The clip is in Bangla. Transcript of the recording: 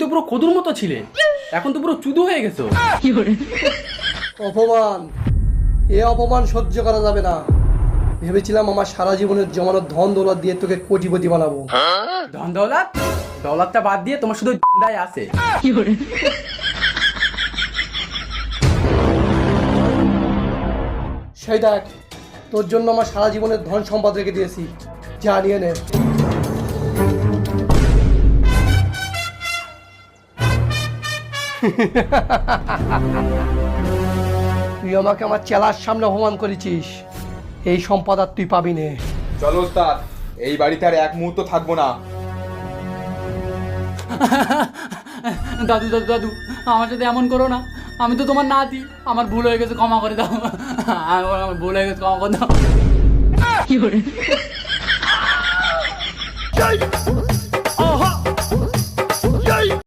তো পুরো কদুর মতো ছিলে, এখন তো পুরো চুদু হয়ে গেছো। অপমান, এ অপমান সহ্য করা যাবে না। ভেবেছিলাম আমার সারা জীবনের জমানো ধন দৌলত দিয়ে তোকে কোটিপতি বানাবো। ধন দৌলত, দৌলতটা বাদ দিয়ে তোমার শুধু ডাই আছে। সেই দেখ, তোর জন্য আমার সারা জীবনের ধন সম্পদ রেখে দিয়েছি, যা নিয়ে নে। তুই আমাকে আমার চেলার সামনে অপমান করেছিস, এই সম্পদ আর তুই পাবি নে। চলো ওস্তাদ, এই বাড়িতে আর এক মুহূর্ত থাকবো না। দাদু দাদু দাদু, আমার সাথে এমন করো না, আমি তো তোমার নাতি, আমার ভুল হয়ে গেছে, ক্ষমা করে দাও। আমার ভুল হয়ে গেছে, ক্ষমা করে দাও।